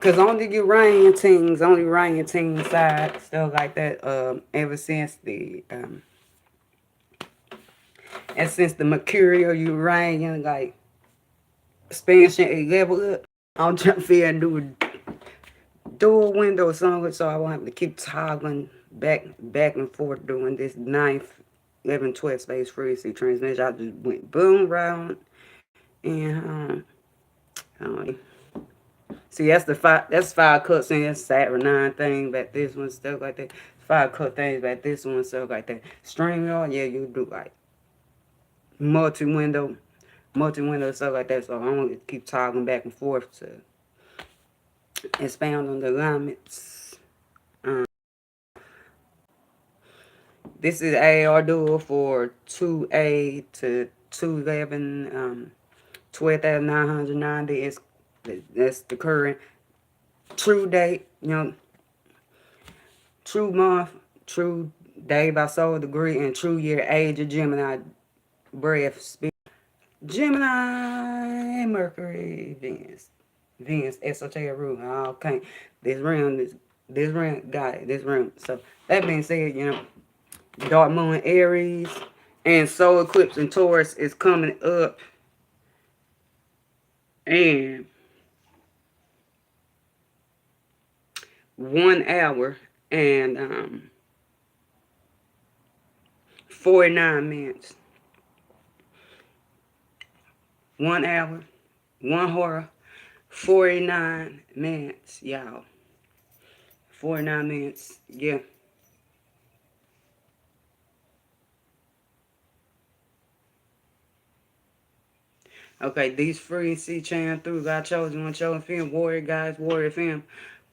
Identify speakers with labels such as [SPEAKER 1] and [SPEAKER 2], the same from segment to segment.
[SPEAKER 1] Cause only rain team side, stuff like that, ever since the Mercurial Uranian, like, expansion a level up. I'm trying to figure out do a door window or something, so I won't have to keep toggling back and forth doing this 9th, 11, 12 space frequency transmission. I just went boom round and see, that's five cuts in Saturn 9 thing, but this one stuff like that. Five cut things, but this one stuff like that. StreamYard, yeah, you do like multi-window stuff like that. So I'm gonna keep toggling back and forth to expound on the alignments. This is AAR dual for 2A to 211, 12,990 is that's the current true date, true month, true day by solar degree, and true year age of Gemini breath speed. Gemini, Mercury, Venus, esoteric root. Okay, this room, got it, this room. So that being said, dark moon Aries and solar eclipse in Taurus is coming up, and 1 hour and 49 minutes. 1 hour, one horror, 49 minutes, y'all. 49 minutes, yeah. Okay, these free C channel through God chosen, one chosen film, warrior guys, warrior film.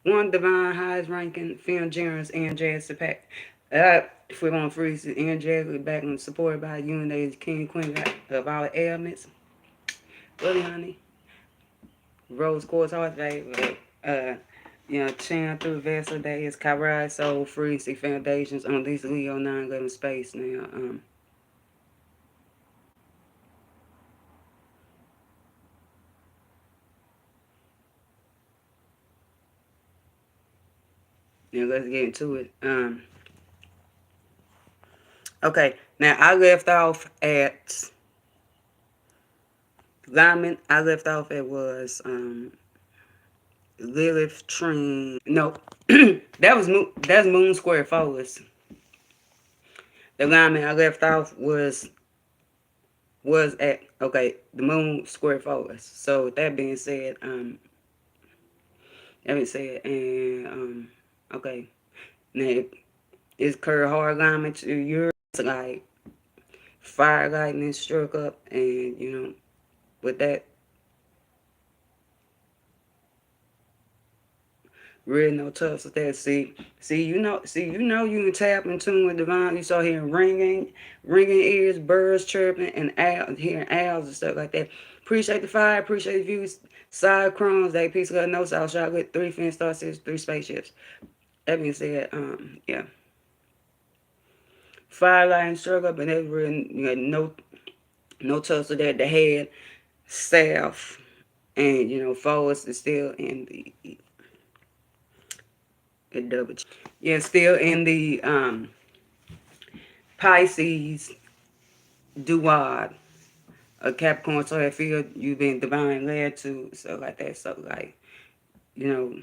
[SPEAKER 1] One divine highest ranking film generous and jazz to pack. If we want free energetically back and supported by you and the king queen of all elements. Really honey. Rose quartz heart favorite. Channel through vessel days, Kairai soul frequency foundations on these Leo 911 space now. Now let's get into it. Okay, now I left off at Lyman. I left off at was Lilith Trine. No, that's Moon Square Focus. The alignment I left off was at the Moon Square Focus. So with that being said, and okay, now it's curved hard alignment to yours, like fire lightning struck up, and with that, really no tough with that. You can tap in tune with divine. You start hearing ringing ears, birds chirping, and hearing owls and stuff like that. Appreciate the fire, appreciate the views. Side crumbs, they piece of no south chocolate, 3 fin star six, 3 spaceships. That being said, yeah. Fire lightning struck up, and there's really no tussle there. The head, south, and forwards is still in the double. Yeah, still in the Pisces duad, a Capricorn. So I feel you've been divine led to, so like that. So like, you know,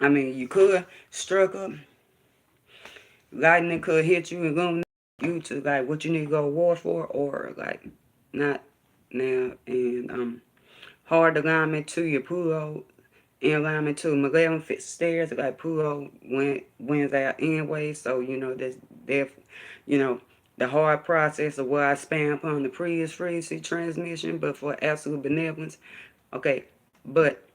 [SPEAKER 1] you could struck up, lightning could hit you and go you to like what you need to go to war for, or like not now. And hard alignment to your Pluto, in alignment to malevolent stairs, like Pluto wins out anyway. So that's the hard process of what I span upon the previous frequency transmission, but for absolute benevolence. Okay, but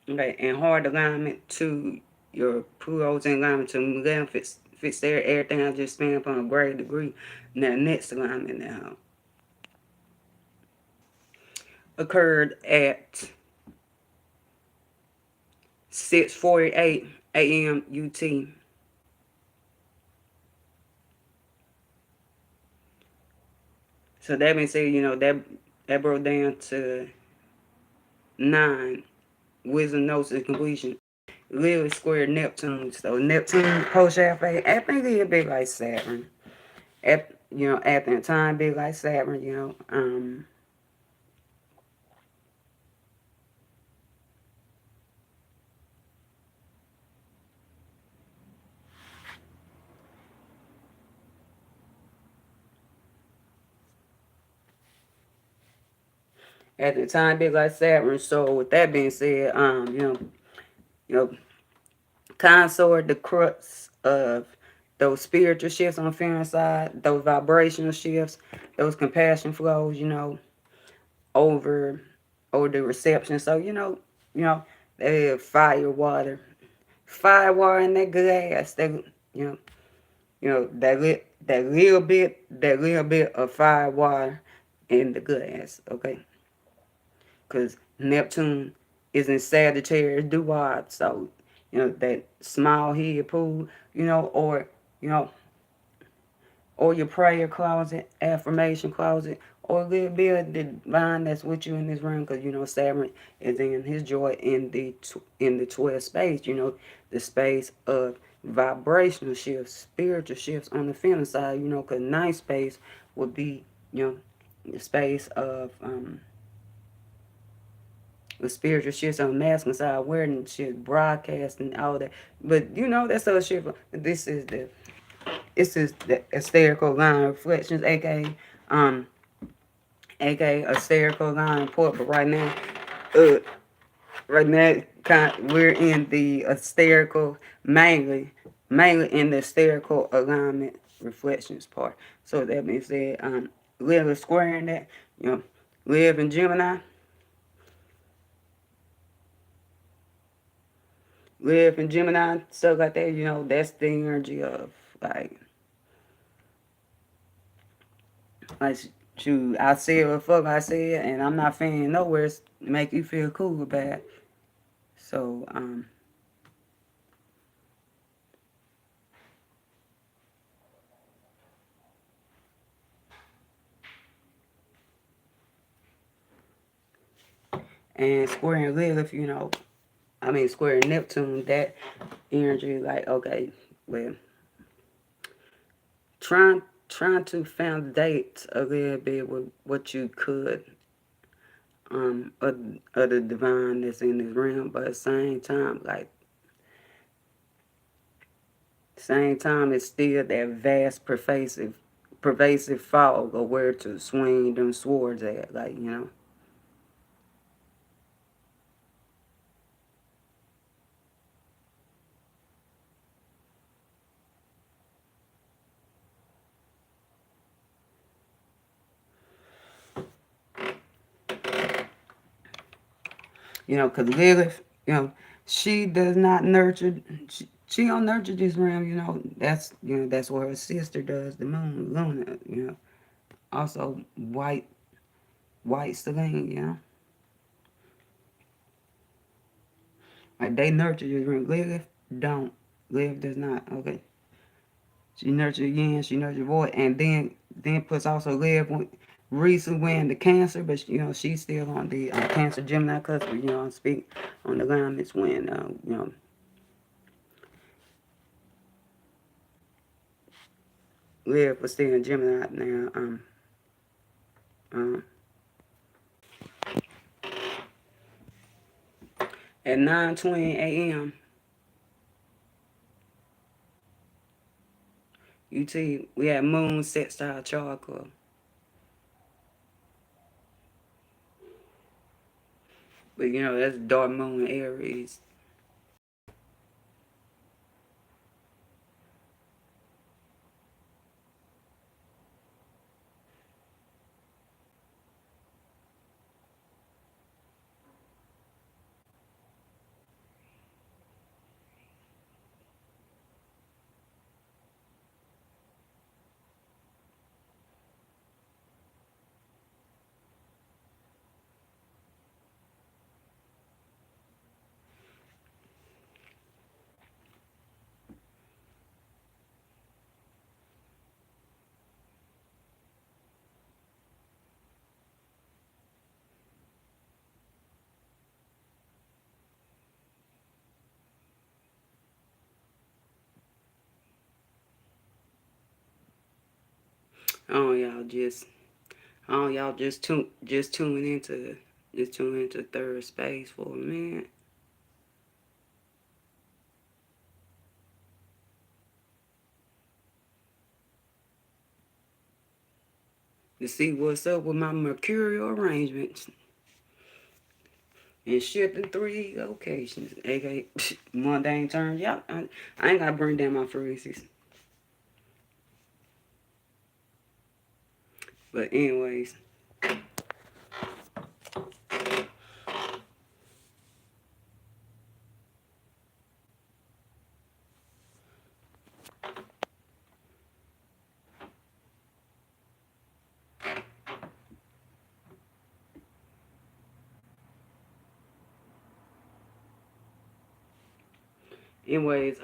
[SPEAKER 1] and hard alignment to your Pluto's in alignment to malevolent fits there, everything I just span upon a great degree. Now next alignment now occurred at 6:48 a.m. UT. So that being said, that broke down to 9 wisdom, gnosis, completion. Lilith square Neptune. So Neptune post Shafe, I think it'll be like Saturn. At at that time be like Saturn, at the time be like Saturn. So with that being said, you know, consort the crux of those spiritual shifts on the feminine side, those vibrational shifts, those compassion flows, over the reception. So, they have fire, water. Fire, water, and that glass. That little bit of fire, water in the glass, okay? Because Neptune is in Sagittarius duad, so that small head pool, you know, or your prayer closet, affirmation closet, or a little bit of the divine that's with you in this room, because Saturn is in his joy in the 12th space, the space of vibrational shifts, spiritual shifts on the feminine side, because ninth space would be, the space of the spiritual shifts on the masculine side, awareness shit, broadcasting, all that. But that's other shit. This is the hysterical line reflections, aka hysterical line report. But uh, right now, we're in the hysterical, mainly in the hysterical alignment reflections part. So that being said, live a square in that, live in Gemini. Live in Gemini, stuff like that, that's the energy of, like, shoot, I said what fuck I said, and I'm not feeling nowhere to make you feel cool about it. So, and squaring Lilith, squaring Neptune, that energy, like, okay, well, trying to foundate a little bit with what you could, of the divine that's in this realm, but at the same time, it's still that vast, pervasive fog of where to swing them swords at, because Lilith, she does not nurture, she don't nurture this realm, that's what her sister does, the moon, Luna, also white Selene, like they nurture this realm. Lilith don't. Lilith does not, okay. She nurtured yin, she nurtured void, and then puts also Lilith recently went the Cancer, but she's still on the Cancer Gemini cusp. I speak on the alignments when Lilith was still in Gemini now. At 9:20 a.m. UT, we had Moon Sextile Charcoal. But that's Dark Moon Aries. Oh y'all just tune into third space for a minute. To see what's up with my Mercurial arrangements. And shifting 3 locations, aka mundane terms. Y'all, I ain't gotta bring down my phrases. But anyways, anyways,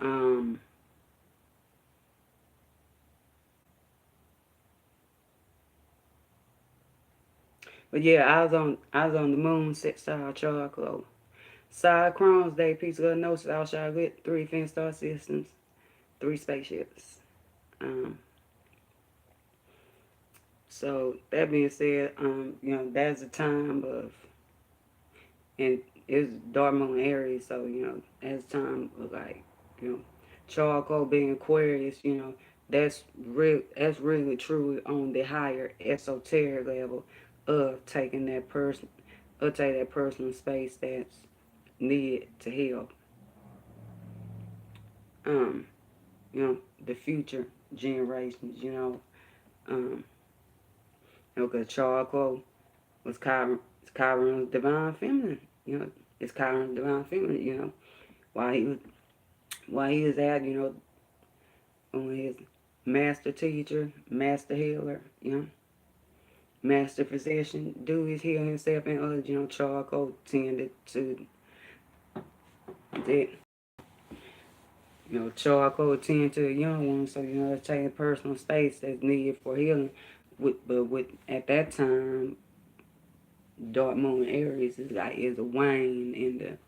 [SPEAKER 1] but yeah, I was on the moon, set star charcoal. Side Chrome's Day, piece of notes, all shot with 3 fin star systems, 3 spaceships. So that being said, that's a time of, and it's dark moon Aries, so that's time of like, charcoal being Aquarius, that's really truly on the higher esoteric level of taking that personal space that's needed to help, um, the future generations, because charcoal was Chiron's divine feminine, it's Chiron's divine feminine, while he was at, on his master teacher, master healer, master physician, do his heal himself and others, charcoal tended to that. Charcoal tend to the young ones, so it's taking personal space that's needed for healing. But at that time, dark moon Aries is a wane in the.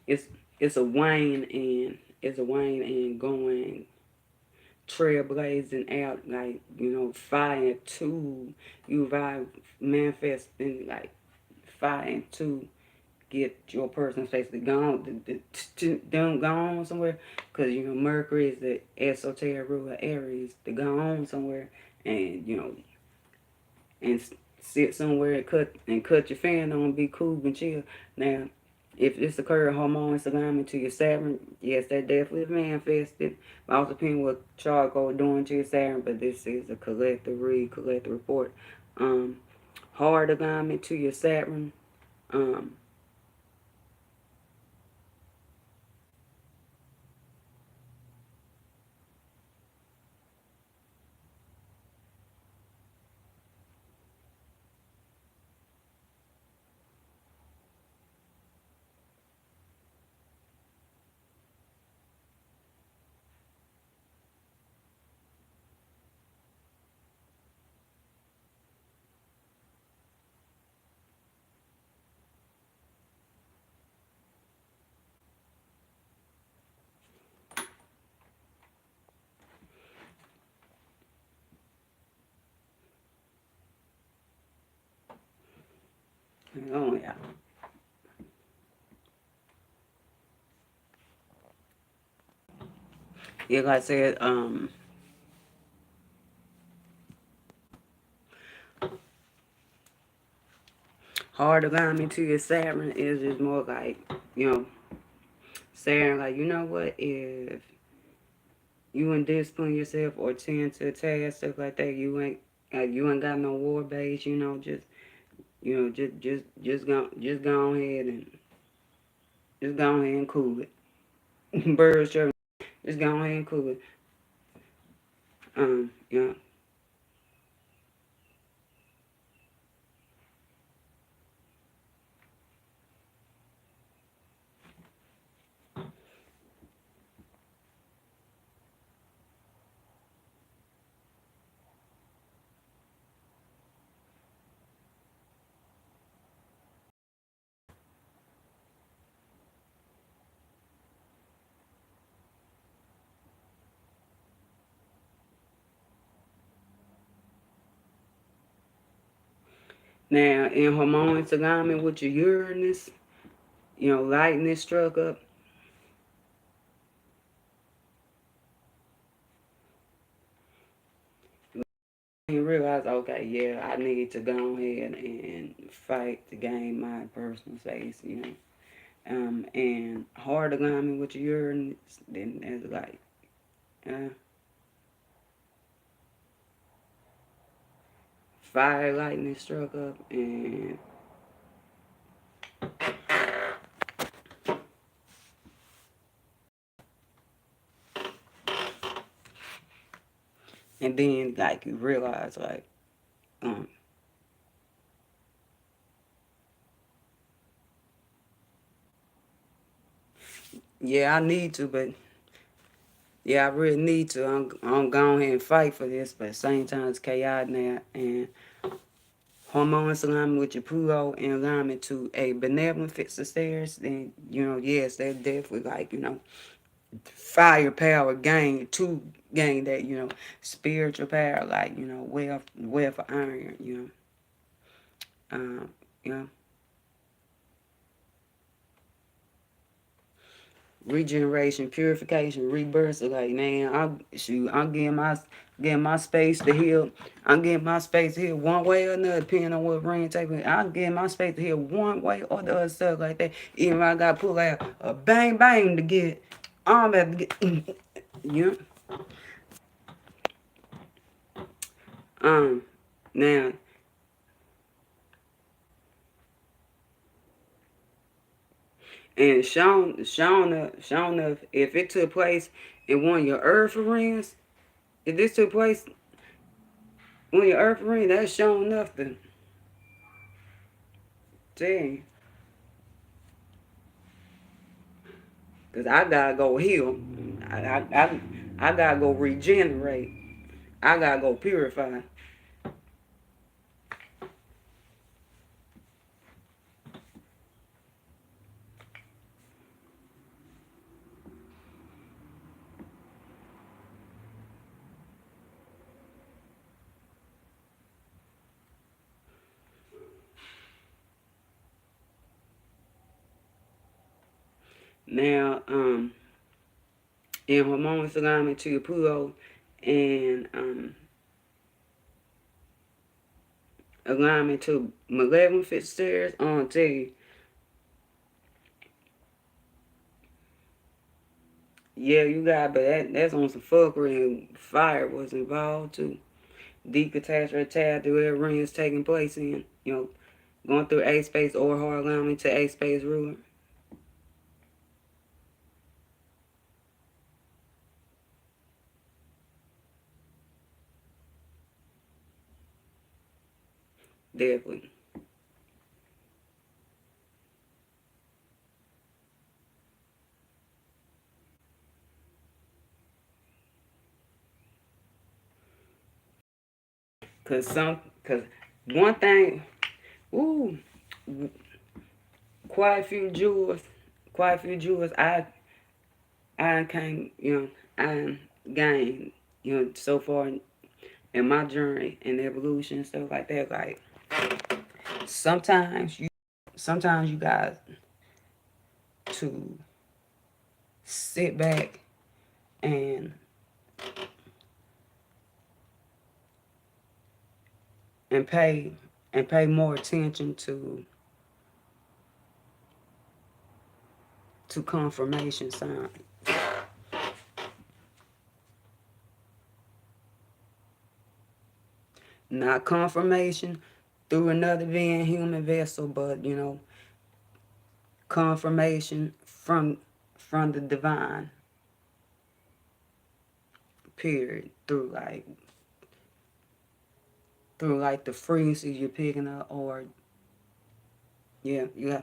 [SPEAKER 1] It's it's a wane and going trailblazing out, like fire to you vibe manifesting, like fire to get your person's face to go on, don't go on somewhere, because Mercury is the esoteric ruler Aries, to go on somewhere and and sit somewhere and cut your fan on, be cool and chill. Now, if this occurred harmonious alignment to your Saturn, yes, that definitely manifested. But also depending what charcoal doing to your Saturn, but this is a collective report. Hard alignment to your Saturn. Um, oh yeah. Yeah, like I said, hard alignment to your Saturn is just more like, Saturn, like, what, if you ain't discipline yourself or tend to task, stuff like that, you ain't got no war base, just go ahead and cool it. Birds chirping, just go ahead and cool it. Yeah. Now, in harmonious alignment with your Uranus, you know, lightning struck up. You realize, okay, yeah, I need to go ahead and fight to gain my personal space, you know. And hard alignment with your Uranus, then it's like, fire lightning struck up, and then like you realize like, yeah, I need to, but yeah, I really need to. I'm going ahead and fight for this, but at the same time it's chaotic now, and harmonious alignment with your Pluto in alignment to a benevolent fixed stairs, then, you know, yes, that's definitely like, you know, firepower to gain that, you know, spiritual power, like, you know, wealth of iron, you know. You know, regeneration, purification, rebirth. So like, man, I'm getting my space to heal. I'm getting my space to heal one way or another, depending on what rain take me. I'm getting my space to heal one way or the other, stuff like that. Even if I got to pull out a bang bang to get, I'm at to get, you know. Now, and shown enough, if it took place in one of your earth rings, if this took place when your earth ring, that's shown enough to tell you. Cause I gotta go heal. I gotta go regenerate. I gotta go purify. Now, in harmonious alignment to your Pluto and alignment to malevolent fixed stairs, on tell you, yeah, you got, but that's on some fuckery and fire was involved too. Deep catastrophe attack through every ring is taking place in, you know, going through A space or hard alignment to A space ruler. Definitely. Cause one thing, ooh, quite a few jewels I came, you know, I gained, you know, so far in my journey and evolution and stuff like that. Like sometimes you got to sit back and and pay more attention to confirmation sign. Not confirmation through another being human vessel, but you know, confirmation from the divine. Period. Through like the frequencies you're picking up, or yeah, yeah,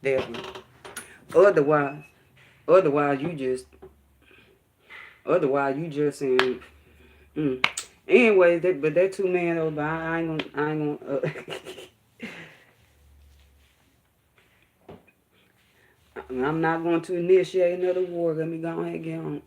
[SPEAKER 1] definitely. Otherwise, otherwise you just saying. Mm. Anyways, but that 2 man over, I ain't gonna. I'm not going to initiate another war. Let me go ahead and get on.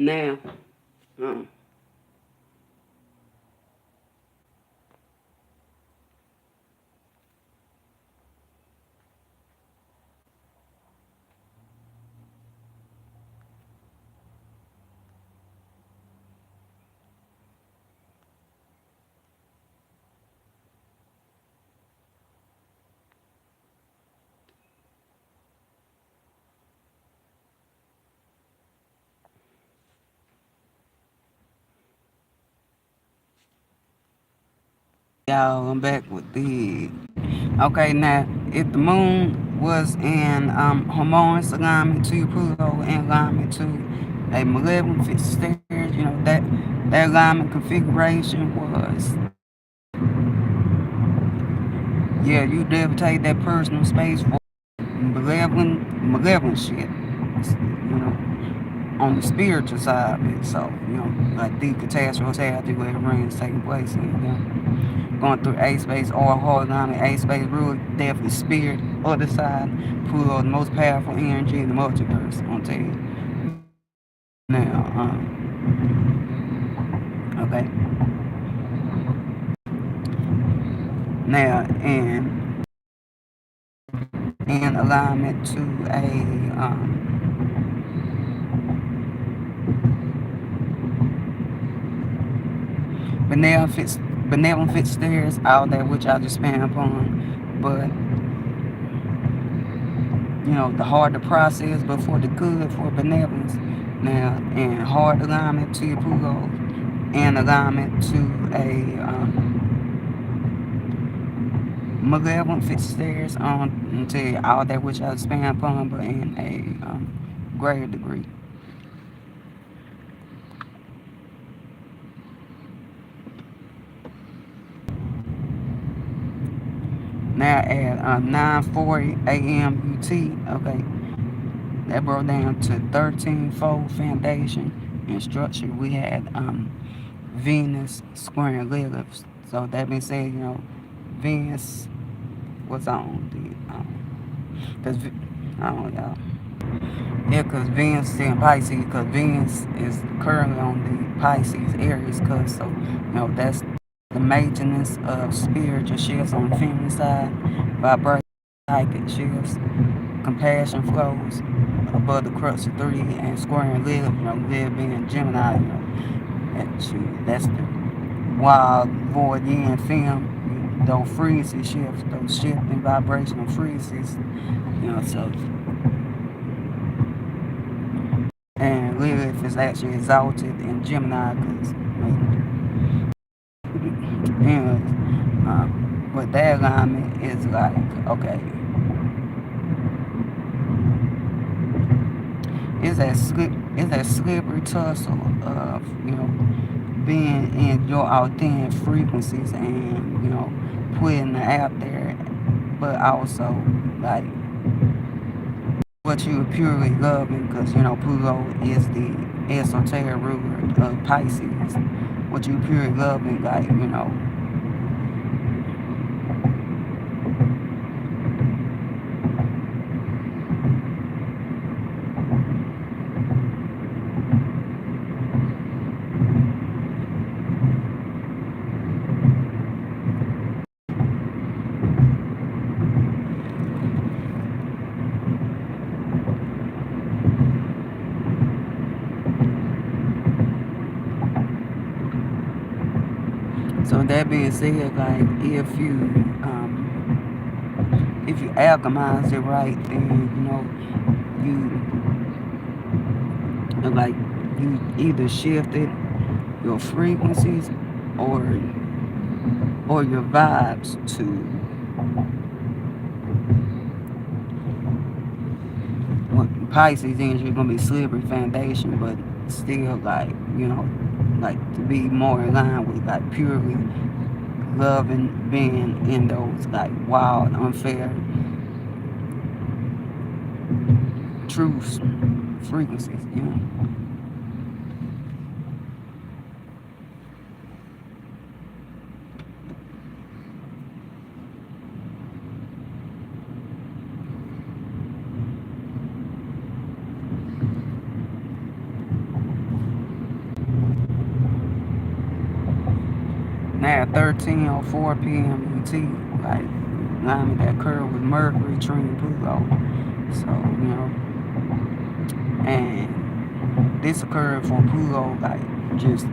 [SPEAKER 1] Now, y'all, I'm back with the. Okay, now, if the moon was in harmonious alignment to your Pluto and alignment to a malevolent fixed stairs, you know, that alignment configuration was, yeah, you definitely take that personal space for malevolent shit, you know, on the spiritual side of it. So, you know, like the catastrophes have to where rings taking place and, you know, going through A space or hard alignment. A space rule definitely spirit. Other side, Pluto, the most powerful energy in the multiverse. I'm gonna tell you. Now, okay. Now, in alignment to a benevolent fixed stairs, all that which I just spam upon, but you know, the hard to process, but for the good, for benevolence. Now, in hard alignment to your Pluto, and alignment to a malevolent fixed stairs on to all that which I span upon, but in a greater degree. Now at 9:40 a.m. UT, okay, that broke down to 13-fold foundation and structure. We had Venus squaring Lilith. So that being said, you know, Venus was on the, cause I don't know, y'all. Yeah, because Venus is in Pisces, because Venus is currently on the Pisces Aries cusp. So, you know, that's the maintenance of spiritual shifts on the feminine side, vibration, psychic shifts, compassion flows above the crux of 3 and squaring live, you know, live being Gemini, you know, that's the wild void yin Femme, those freezes shifts, those shifting vibrational freezes, you know, so. And Lilith is actually exalted in Gemini because, anyways, but that alignment is like, okay, it's that slippery tussle of, you know, being in your authentic frequencies and, you know, putting it out there, but also, like, what you are purely loving, because, you know, Pluto is the esoteric ruler of Pisces. What you purely loving, like, you know, so that being said, like, if you alchemize it right, then, you know, like, you either shifted your frequencies or your vibes to what Pisces energy is gonna be slippery foundation, but still, like, you know, like, to be more in line with, like, purely loving being in those, like, wild, unfair truths, frequencies, you know. Now 13:04 p.m. UT, like alignment that occurred with Mercury, Trini, Pluto. So, and this occurred for Pluto, like just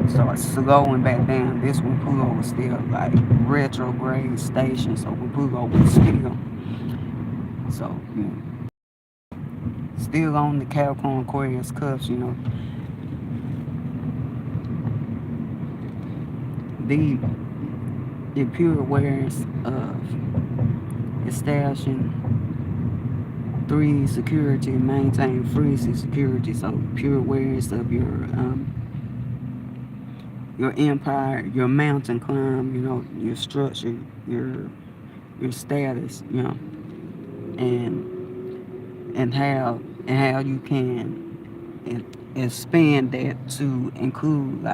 [SPEAKER 1] started slowing back down. This when Pluto was still like retrograde station. So when Pluto was still, so still on the Capricorn Aquarius cusp, the the pure awareness of establishing 3 security, maintain frequency security. So pure awareness of your empire, your mountain climb, your structure, your status, and how you can expand that to include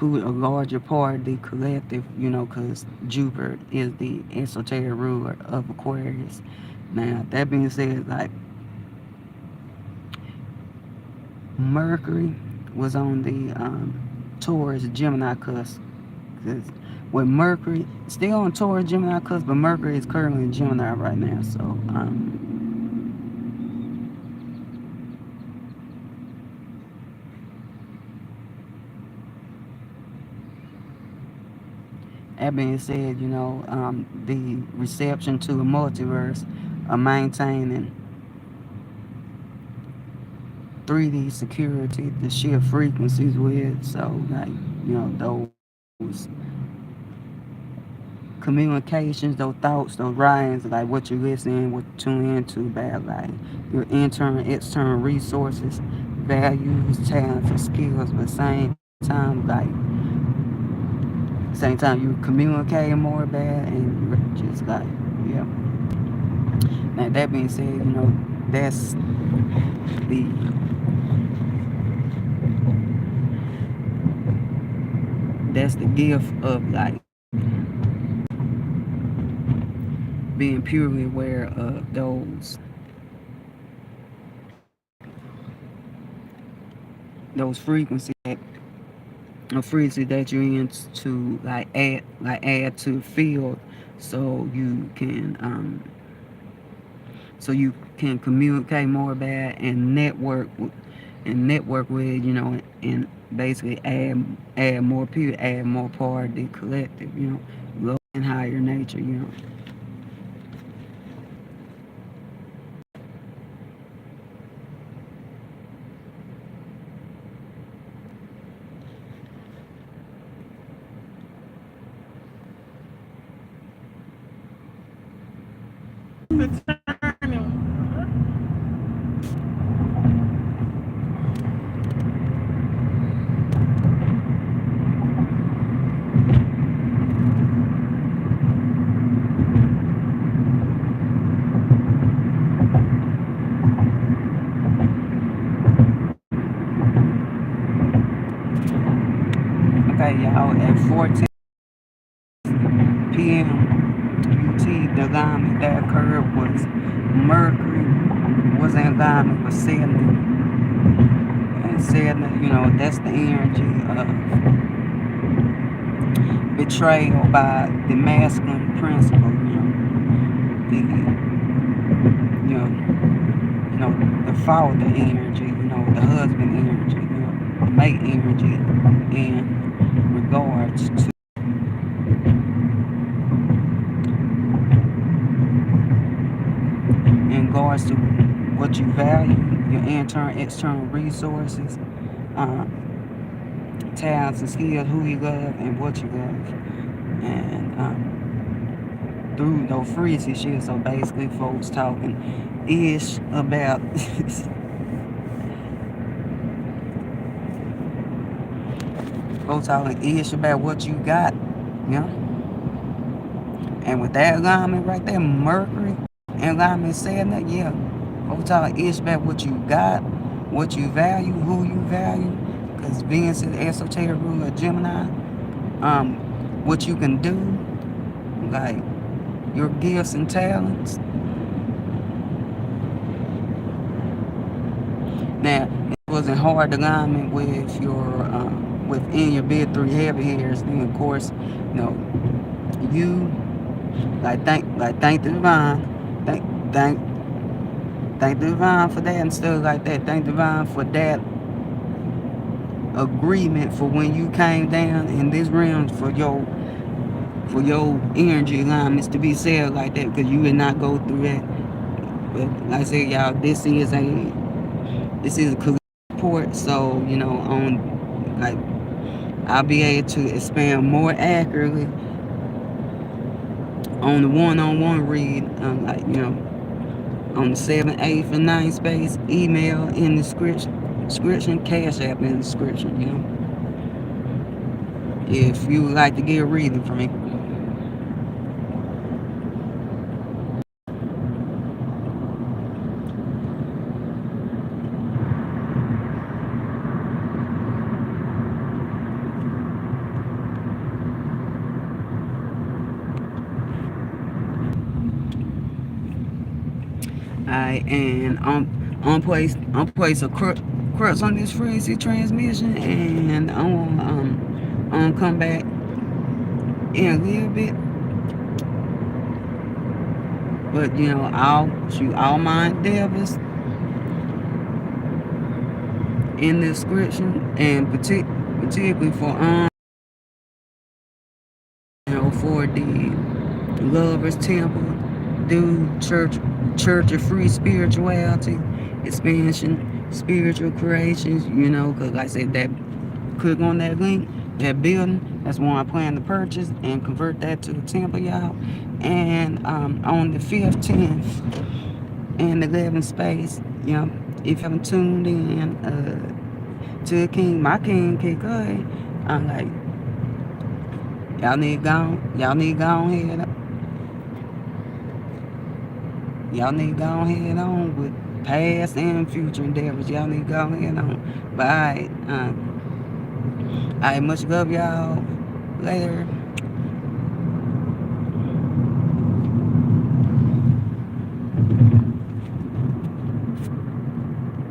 [SPEAKER 1] a larger part of the collective, because Jupiter is the esoteric ruler of Aquarius. Now, that being said, like Mercury was on the Taurus Gemini cusp. Because with Mercury, still on Taurus Gemini cusp, but Mercury is currently in Gemini right now. So, that being said, the reception to the multiverse of maintaining 3D security, the sheer frequencies with, so like, those communications, those thoughts, those writings, like what you listen, what you tune into about, like your internal, external resources, values, talents, and skills, but same time you communicate more about, and just like, yeah. Now that being said, that's the gift of like being purely aware of those frequencies that a frequency that you're in, to add to the field, so you can communicate more about and network with, and basically add more people, add more part of the collective, low and higher nature, Okay, y'all, at 14 p.m. UT, the alignment that occurred was Mercury was in alignment with Saturn. And Saturn, that's the energy of betrayal by the masculine principle, the father energy, the husband energy, the mate energy, in regards to what you value, your internal, external resources, talents and skills, who you love and what you love, and through those frequency shit. So basically, folks talking ish about folks talking ish about what you got, And with that alignment right there, Mercury and alignment saying that, yeah, folks talking ish about what you got, what you value, who you value, because Venus is the esoteric ruler of Gemini. What you can do, like your gifts and talents. Now, it wasn't hard alignment with your within your big three heavy hitters, then of course, you know, you thank the divine, thank thank thank the divine for that and stuff like that. Thank the divine for that agreement for when you came down in this realm for your energy alignments to be said like that, because you would not go through that. But like I said, y'all, this is a collective report, so you know, on like I'll be able to expand more accurately on the one-on-one read, like you know, on the 7th, 8th, and 9th space. Email in the description, cash app in the description. You know, if you would like to get a reading from me. And place a crux on this frequency transmission, and I'm gonna come back in a little bit. But you know, all my endeavors in the description, and particularly for you know, for the Lovers Temple, do church of free spirituality, expansion, spiritual creations, you know, because like I said, that click on that link, that building, that's one I plan to purchase and convert that to the temple, y'all. And on the 15th and 11th space, you know, if I'm tuned in to the king, my king, Kikoy, I'm like, y'all need to go ahead. Y'all need to go ahead on with past and future endeavors. Y'all need to go ahead on. But I much love y'all. Later.